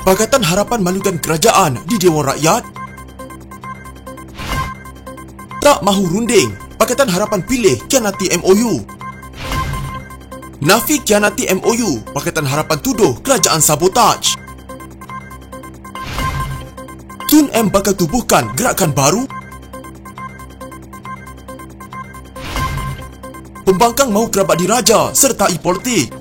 Pakatan Harapan malukan kerajaan di Dewan Rakyat. Tak mahu runding, Pakatan Harapan pilih khianati MOU. Nafi khianati MOU, Pakatan Harapan tuduh kerajaan sabotaj. Tun M bakal tubuhkan gerakan baru. Pembangkang mahu kerabat diraja sertai politik.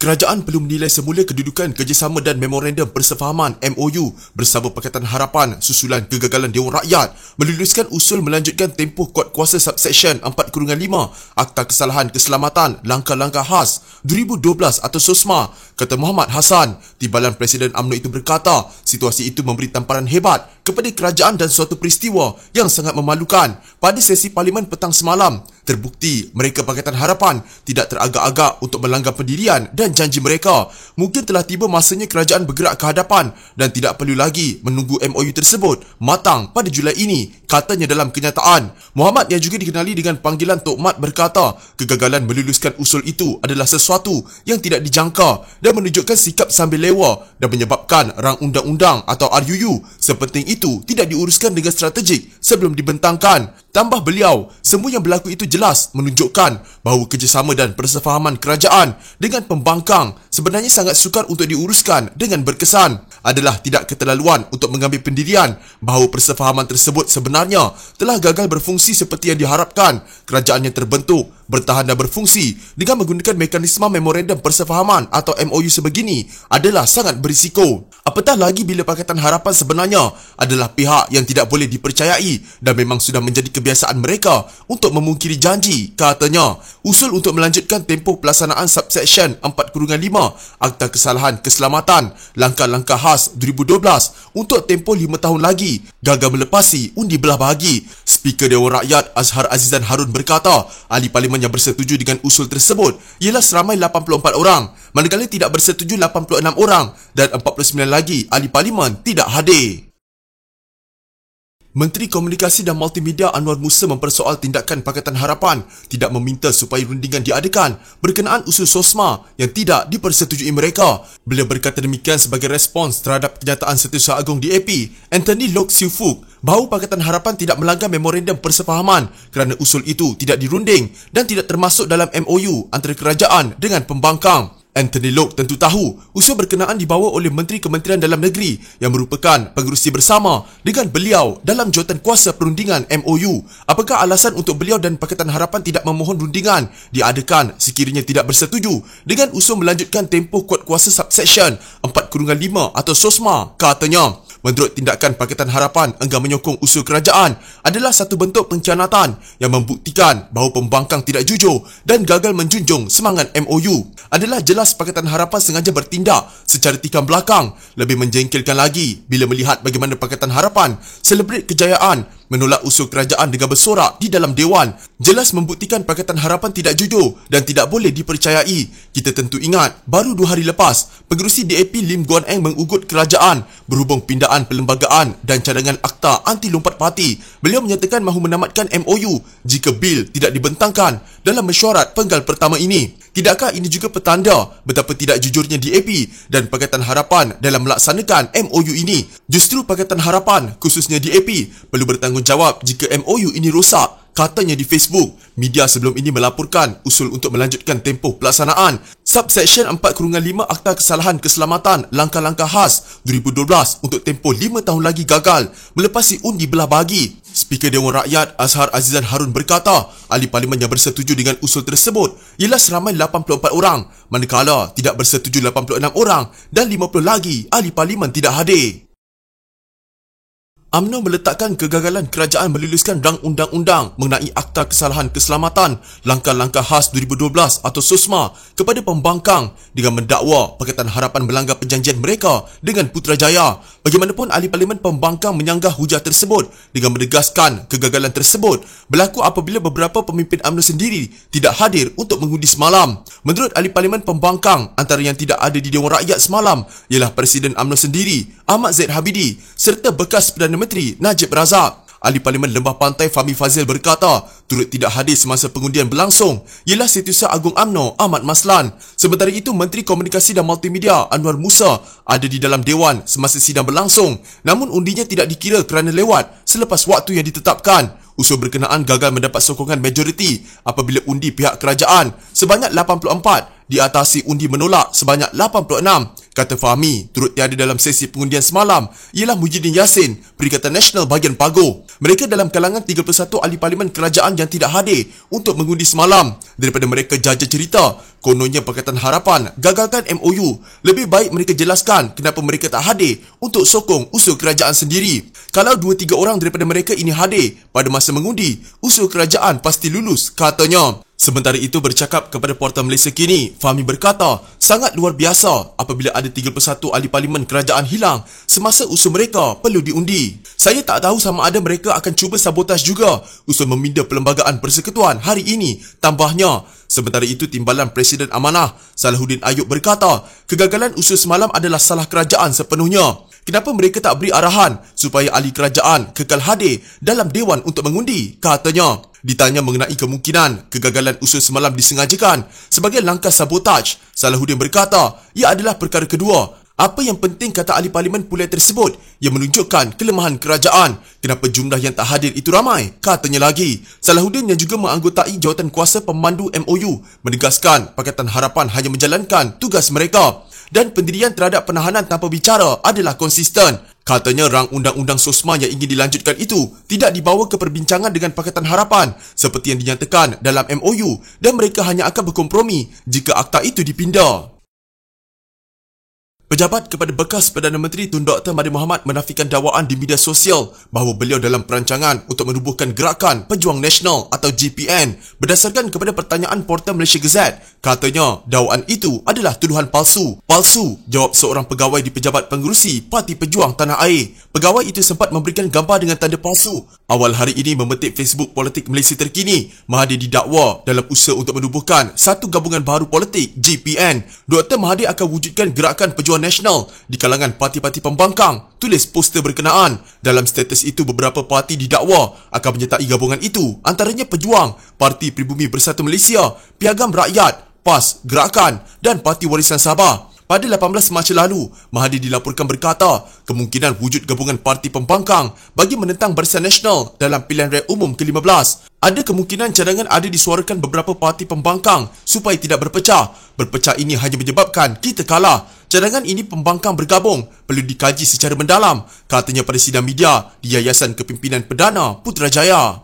Kerajaan perlu menilai semula kedudukan kerjasama dan memorandum persefahaman MOU bersama Pakatan Harapan susulan kegagalan Dewan Rakyat meluluskan usul melanjutkan tempoh kuat kuasa subsection 4/5 Akta Kesalahan Keselamatan Langkah-Langkah Khas 2012 atau SOSMA, kata Muhammad Hassan. Timbalan Presiden UMNO itu berkata, situasi itu memberi tamparan hebat kepada kerajaan dan suatu peristiwa yang sangat memalukan. Pada sesi parlimen petang semalam, terbukti mereka Pakatan Harapan tidak teragak-agak untuk melanggar pendirian dan janji mereka. Mungkin telah tiba masanya kerajaan bergerak ke hadapan dan tidak perlu lagi menunggu MOU tersebut matang pada Julai ini, katanya dalam kenyataan. Muhammad yang juga dikenali dengan panggilan Tok Mat berkata, kegagalan meluluskan usul itu adalah sesuatu yang tidak dijangka dan menunjukkan sikap sambil lewa dan menyebabkan rang undang-undang atau RUU sepenting itu tidak diuruskan dengan strategik sebelum dibentangkan. Tambah beliau, semua yang berlaku itu jelas menunjukkan bahawa kerjasama dan persefahaman kerajaan dengan pembangkang sebenarnya sangat sukar untuk diuruskan dengan berkesan. Adalah tidak keterlaluan untuk mengambil pendirian bahawa persefahaman tersebut sebenarnya telah gagal berfungsi seperti yang diharapkan. Kerajaan yang terbentuk, bertahan dan berfungsi dengan menggunakan mekanisme memorandum persefahaman atau MOU sebegini adalah sangat berisiko. Apatah lagi bila Pakatan Harapan sebenarnya adalah pihak yang tidak boleh dipercayai dan memang sudah menjadi kebiasaan mereka untuk memungkiri janji, katanya. Usul untuk melanjutkan tempoh pelaksanaan subsection 4/5 Akta Kesalahan Keselamatan Langkah-Langkah Khas 2012 untuk tempoh 5 tahun lagi gagal melepasi undi belah bahagi. Speaker Dewan Rakyat Azhar Azizan Harun berkata, ahli parlimen yang bersetuju dengan usul tersebut ialah seramai 84 orang, manakala tidak bersetuju 86 orang dan 49 lagi ahli parlimen tidak hadir. Menteri Komunikasi dan Multimedia Anwar Musa mempersoal tindakan Pakatan Harapan tidak meminta supaya rundingan diadakan berkenaan usul SOSMA yang tidak dipersetujui mereka. Beliau berkata demikian sebagai respons terhadap kenyataan Setiausaha Agong DAP Anthony Loke Siu Fook bahawa Pakatan Harapan tidak melanggar memorandum persefahaman kerana usul itu tidak dirunding dan tidak termasuk dalam MOU antara kerajaan dengan pembangkang. Anthony Loke tentu tahu usul berkenaan dibawa oleh Menteri Kementerian Dalam Negeri yang merupakan pengerusi bersama dengan beliau dalam jawatan kuasa perundingan MOU. Apakah alasan untuk beliau dan Pakatan Harapan tidak memohon rundingan diadakan sekiranya tidak bersetuju dengan usul melanjutkan tempoh kuat kuasa subsection 4/5 atau SOSMA, katanya. Menurut tindakan Pakatan Harapan enggan menyokong usul kerajaan adalah satu bentuk pengkhianatan yang membuktikan bahawa pembangkang tidak jujur dan gagal menjunjung semangat MOU. Adalah jelas Pakatan Harapan sengaja bertindak secara tikam belakang. Lebih menjengkelkan lagi bila melihat bagaimana Pakatan Harapan selebrate kejayaan menolak usul kerajaan dengan bersorak di dalam Dewan. Jelas membuktikan Pakatan Harapan tidak jujur dan tidak boleh dipercayai. Kita tentu ingat, baru 2 hari lepas, pengerusi DAP Lim Guan Eng mengugut kerajaan berhubung pindaan perlembagaan dan cadangan akta anti lompat parti. Beliau menyatakan mahu menamatkan MOU jika bil tidak dibentangkan dalam mesyuarat penggal pertama ini. Tidakkah ini juga petanda betapa tidak jujurnya DAP dan Pakatan Harapan dalam melaksanakan MOU ini? Justru Pakatan Harapan, khususnya DAP, perlu bertanggungjawab jika MOU ini rosak, katanya di Facebook. Media sebelum ini melaporkan usul untuk melanjutkan tempoh pelaksanaan subsection 4/5 Akta Kesalahan Keselamatan Langkah-Langkah Khas 2012 untuk tempoh 5 tahun lagi gagal melepasi undi belah bahagi. Speaker Dewan Rakyat Azhar Azizan Harun berkata, ahli parlimen yang bersetuju dengan usul tersebut ialah seramai 84 orang, manakala tidak bersetuju 86 orang dan 50 lagi ahli parlimen tidak hadir. UMNO meletakkan kegagalan kerajaan meluluskan rang undang-undang mengenai Akta Kesalahan Keselamatan Langkah-Langkah Khas 2012 atau SOSMA kepada pembangkang dengan mendakwa Pakatan Harapan melanggar perjanjian mereka dengan Putrajaya. Bagaimanapun, ahli parlimen pembangkang menyanggah hujah tersebut dengan menegaskan kegagalan tersebut berlaku apabila beberapa pemimpin UMNO sendiri tidak hadir untuk mengundi semalam. Menurut ahli parlimen pembangkang, antara yang tidak ada di Dewan Rakyat semalam ialah Presiden UMNO sendiri, Ahmad Zaid Habidi, serta bekas Perdana Menteri Najib Razak. Ahli Parlimen Lembah Pantai Fahmi Fazil berkata, turut tidak hadir semasa pengundian berlangsung ialah Setiausaha Agung UMNO Ahmad Maslan. Sementara itu, Menteri Komunikasi dan Multimedia Anwar Musa ada di dalam Dewan semasa sidang berlangsung, namun undinya tidak dikira kerana lewat selepas waktu yang ditetapkan. Usul berkenaan gagal mendapat sokongan majoriti apabila undi pihak kerajaan sebanyak 84 diatasi undi menolak sebanyak 86. Kata Fahmi, turut tiada dalam sesi pengundian semalam ialah Muhyiddin Yassin, Perikatan Nasional bahagian Pagoh. Mereka dalam kalangan 31 ahli parlimen kerajaan yang tidak hadir untuk mengundi semalam. Daripada mereka jaja cerita, kononnya Pakatan Harapan gagalkan MOU. Lebih baik mereka jelaskan kenapa mereka tak hadir untuk sokong usul kerajaan sendiri. Kalau 2-3 orang daripada mereka ini hadir pada masa mengundi, usul kerajaan pasti lulus, katanya. Sementara itu, bercakap kepada Portal Malaysia Kini, Fahmi berkata, sangat luar biasa apabila ada 31 ahli parlimen kerajaan hilang semasa usul mereka perlu diundi. Saya tak tahu sama ada mereka akan cuba sabotaj juga usul meminda Perlembagaan Persekutuan hari ini, tambahnya. Sementara itu, Timbalan Presiden Amanah Salahuddin Ayub berkata, kegagalan usul semalam adalah salah kerajaan sepenuhnya. Kenapa mereka tak beri arahan supaya ahli kerajaan kekal hadir dalam Dewan untuk mengundi, katanya. Ditanya mengenai kemungkinan kegagalan usul semalam disengajakan sebagai langkah sabotaj, Salahuddin berkata, ia adalah perkara kedua. Apa yang penting, kata ahli parlimen pula tersebut, yang menunjukkan kelemahan kerajaan. Kenapa jumlah yang tak hadir itu ramai, katanya lagi. Salahuddin yang juga menganggotai jawatan kuasa pemandu MOU menegaskan Pakatan Harapan hanya menjalankan tugas mereka dan pendirian terhadap penahanan tanpa bicara adalah konsisten. Katanya rang undang-undang SOSMA yang ingin dilanjutkan itu tidak dibawa ke perbincangan dengan Pakatan Harapan seperti yang dinyatakan dalam MOU dan mereka hanya akan berkompromi jika akta itu dipindah. Pejabat kepada bekas Perdana Menteri Tun Dr. Mahathir Mohamad menafikan dakwaan di media sosial bahawa beliau dalam perancangan untuk menubuhkan Gerakan Pejuang Nasional atau GPN berdasarkan kepada pertanyaan Portal Malaysia Gazette. Katanya, dakwaan itu adalah tuduhan palsu. Palsu, jawab seorang pegawai di Pejabat Pengerusi Parti Pejuang Tanah Air. Pegawai itu sempat memberikan gambar dengan tanda palsu. Awal hari ini memetik Facebook Politik Malaysia Terkini, Mahathir didakwa dalam usaha untuk menubuhkan satu gabungan baru politik, GPN. Dr. Mahathir akan wujudkan Gerakan Pejuang Nasional di kalangan parti-parti pembangkang, tulis poster berkenaan. Dalam status itu, beberapa parti didakwa akan menyertai gabungan itu, antaranya Pejuang, Parti Pribumi Bersatu Malaysia, Piagam Rakyat, PAS, Gerakan dan Parti Warisan Sabah. Pada 18 Mac lalu, Mahathir dilaporkan berkata kemungkinan wujud gabungan parti pembangkang bagi menentang Barisan Nasional dalam pilihan raya umum ke-15. Ada kemungkinan cadangan ada disuarakan beberapa parti pembangkang supaya tidak berpecah. Berpecah ini hanya menyebabkan kita kalah. Cadangan ini pembangkang bergabung perlu dikaji secara mendalam, katanya pada sidang media di Yayasan Kepimpinan Perdana Putrajaya.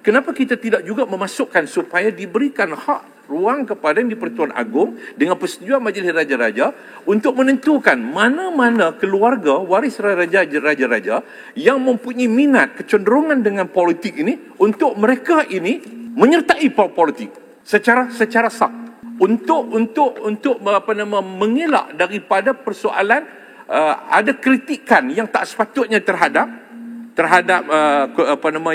Kenapa kita tidak juga memasukkan supaya diberikan hak ruang kepada di-Pertuan Agong dengan persetujuan Majlis Raja-Raja untuk menentukan mana-mana keluarga waris raja-raja yang mempunyai minat, kecenderungan dengan politik ini untuk mereka ini menyertai politik secara sah untuk mengelak daripada persoalan ada kritikan yang tak sepatutnya terhadap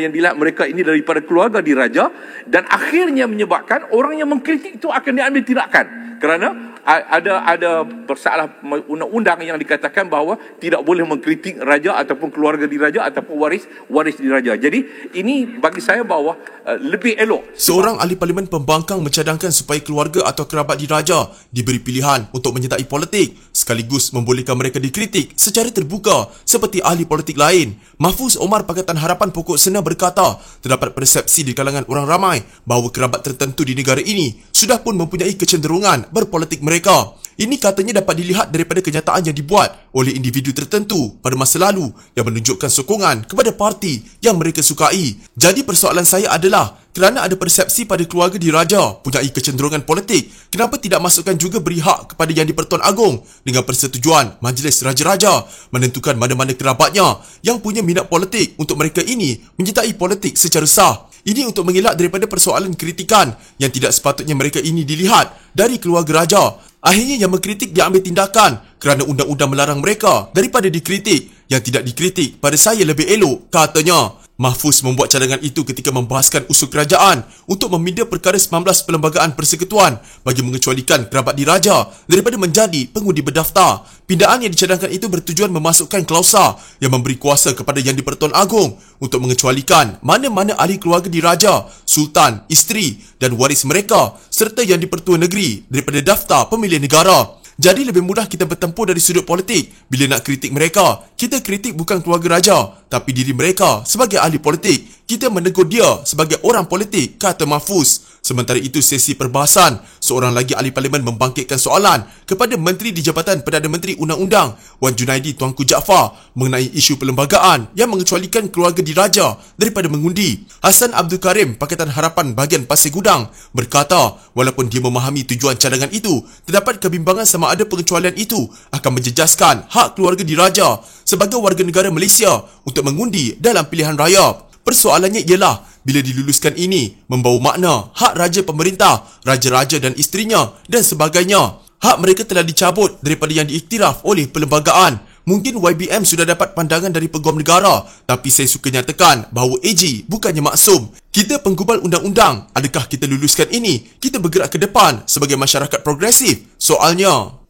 yang dilihat mereka ini daripada keluarga diraja, dan akhirnya menyebabkan orang yang mengkritik itu akan diambil tindakan kerana ada persalah undang-undang yang dikatakan bahawa tidak boleh mengkritik raja ataupun keluarga diraja ataupun waris diraja. Jadi ini bagi saya bahawa lebih elok. Seorang ahli parlimen pembangkang mencadangkan supaya keluarga atau kerabat diraja diberi pilihan untuk menyertai politik sekaligus membolehkan mereka dikritik secara terbuka seperti ahli politik lain. Mahfuz Omar Pakatan Harapan Pokok Sena berkata terdapat persepsi di kalangan orang ramai bahawa kerabat tertentu di negara ini sudah pun mempunyai kecenderungan berpolitik mereka. Ini katanya dapat dilihat daripada kenyataan yang dibuat oleh individu tertentu pada masa lalu yang menunjukkan sokongan kepada parti yang mereka sukai. Jadi persoalan saya adalah, kerana ada persepsi pada keluarga diraja punyai kecenderungan politik, kenapa tidak masukkan juga beri hak kepada Yang di-Pertuan Agong dengan persetujuan Majlis Raja-Raja menentukan mana-mana kerabatnya yang punya minat politik untuk mereka ini menyertai politik secara sah. Ini untuk mengelak daripada persoalan kritikan yang tidak sepatutnya mereka ini dilihat dari keluarga raja. Akhirnya yang mengkritik diambil tindakan kerana undang-undang melarang mereka daripada dikritik. Yang tidak dikritik pada saya lebih elok, katanya. Mahfuz membuat cadangan itu ketika membahaskan usul kerajaan untuk meminda perkara 19 Perlembagaan Persekutuan bagi mengecualikan kerabat diraja daripada menjadi pengundi berdaftar. Pindaan yang dicadangkan itu bertujuan memasukkan klausa yang memberi kuasa kepada Yang di-Pertuan Agong untuk mengecualikan mana-mana ahli keluarga diraja, sultan, isteri dan waris mereka serta Yang di-Pertua Negeri daripada daftar pemilihan negara. Jadi lebih mudah kita bertempur dari sudut politik. Bila nak kritik mereka, kita kritik bukan keluarga raja, tapi diri mereka sebagai ahli politik. Kita menegur dia sebagai orang politik, kata Mahfuz. Sementara itu, sesi perbahasan, seorang lagi ahli parlimen membangkitkan soalan kepada Menteri di Jabatan Perdana Menteri Undang-Undang Wan Junaidi Tuanku Jaafar mengenai isu perlembagaan yang mengecualikan keluarga diraja daripada mengundi. Hassan Abdul Karim, Pakatan Harapan bahagian Pasir Gudang, berkata walaupun dia memahami tujuan cadangan itu, terdapat kebimbangan sama ada pengecualian itu akan menjejaskan hak keluarga diraja sebagai warga negara Malaysia untuk mengundi dalam pilihan raya. Persoalannya ialah, bila diluluskan ini, membawa makna hak raja pemerintah, raja-raja dan isterinya dan sebagainya. Hak mereka telah dicabut daripada yang diiktiraf oleh perlembagaan. Mungkin YBM sudah dapat pandangan dari Peguam Negara, tapi saya suka nyatakan bahawa AG bukannya maksum. Kita penggubal undang-undang. Adakah kita luluskan ini? Kita bergerak ke depan sebagai masyarakat progresif? Soalnya...